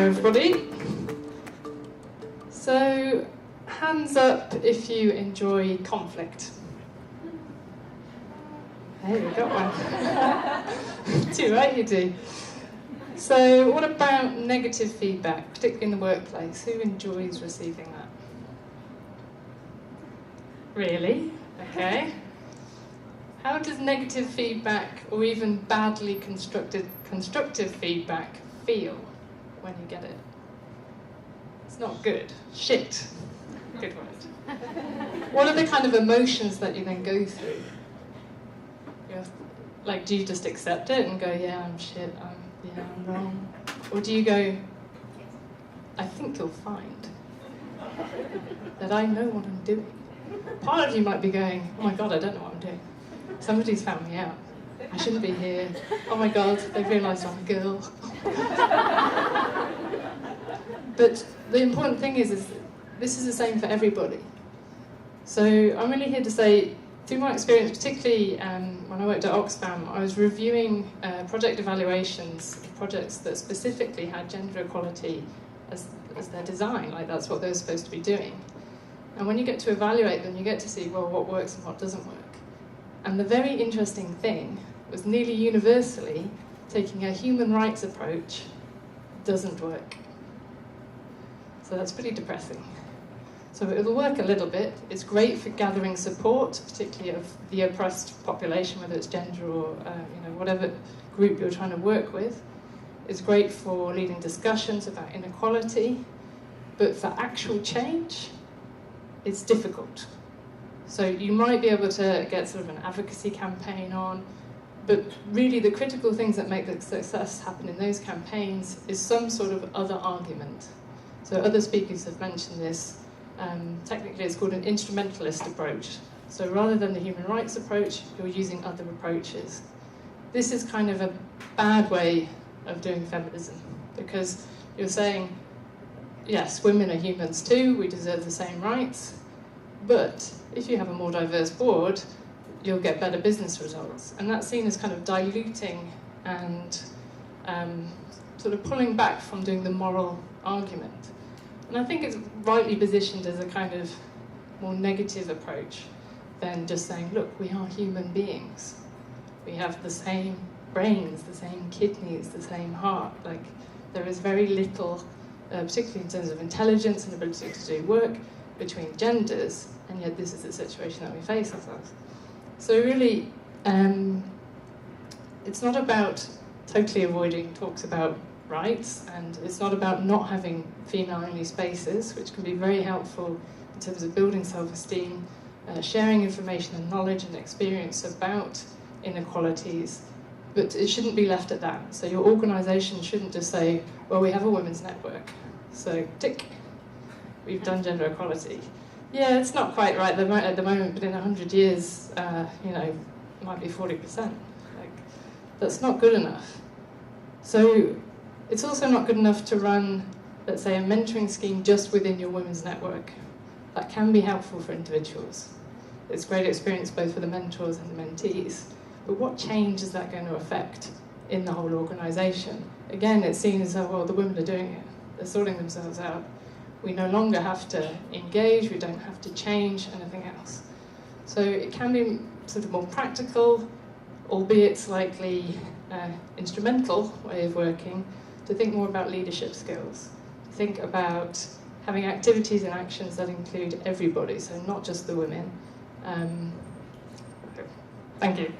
everybody. So, hands up if you enjoy conflict. Hey, we got one. Two, right? You do. So, what about negative feedback, particularly in the workplace? Who enjoys receiving that? Really? Okay. How does negative feedback, or even badly constructive feedback, feel when you get it? It's not good. Shit. Good word. What are the kind of emotions that you then go through? Like, do you just accept it and go, yeah, I'm shit, I'm wrong? Or do you go, I think you'll find that I know what I'm doing? Part of you might be going, oh my God, I don't know what I'm doing. Somebody's found me out. I shouldn't be here. Oh my God, they've realised I'm a girl. But the important thing is this is the same for everybody. So I'm really here to say, through my experience, particularly when I worked at Oxfam, I was reviewing project evaluations of projects that specifically had gender equality as their design, like that's what they were supposed to be doing. And when you get to evaluate them, you get to see, well, what works and what doesn't work. And the very interesting thing was nearly universally, taking a human rights approach doesn't work. So that's pretty depressing. So it'll work a little bit. It's great for gathering support, particularly of the oppressed population, whether it's gender or whatever group you're trying to work with. It's great for leading discussions about inequality, but for actual change, it's difficult. So you might be able to get sort of an advocacy campaign on, but really the critical things that make the success happen in those campaigns is some sort of other argument. So other speakers have mentioned this. Technically it's called an instrumentalist approach. So rather than the human rights approach, you're using other approaches. This is kind of a bad way of doing feminism, because you're saying, yes, women are humans too, we deserve the same rights, but if you have a more diverse board, you'll get better business results. And that's seen as kind of diluting and sort of pulling back from doing the moral argument. And I think it's rightly positioned as a kind of more negative approach than just saying, look, we are human beings. We have the same brains, the same kidneys, the same heart. Like, there is very little, particularly in terms of intelligence and ability to do work, between genders, and yet this is the situation that we face ourselves. So really, it's not about totally avoiding talks about rights, and it's not about not having female-only spaces, which can be very helpful in terms of building self-esteem, sharing information and knowledge and experience about inequalities, but it shouldn't be left at that. So your organisation shouldn't just say, well, we have a women's network, so tick, we've done gender equality. Yeah, it's not quite right at the moment, but in 100 years, it might be 40%. Like, that's not good enough. So it's also not good enough to run, let's say, a mentoring scheme just within your women's network. That can be helpful for individuals. It's great experience both for the mentors and the mentees. But what change is that going to affect in the whole organisation? Again, it's seen as, oh, well, the women are doing it. They're sorting themselves out. We no longer have to engage, we don't have to change anything else. So it can be sort of more practical, albeit slightly instrumental way of working, to think more about leadership skills, to think about having activities and actions that include everybody, so not just the women. Thank you.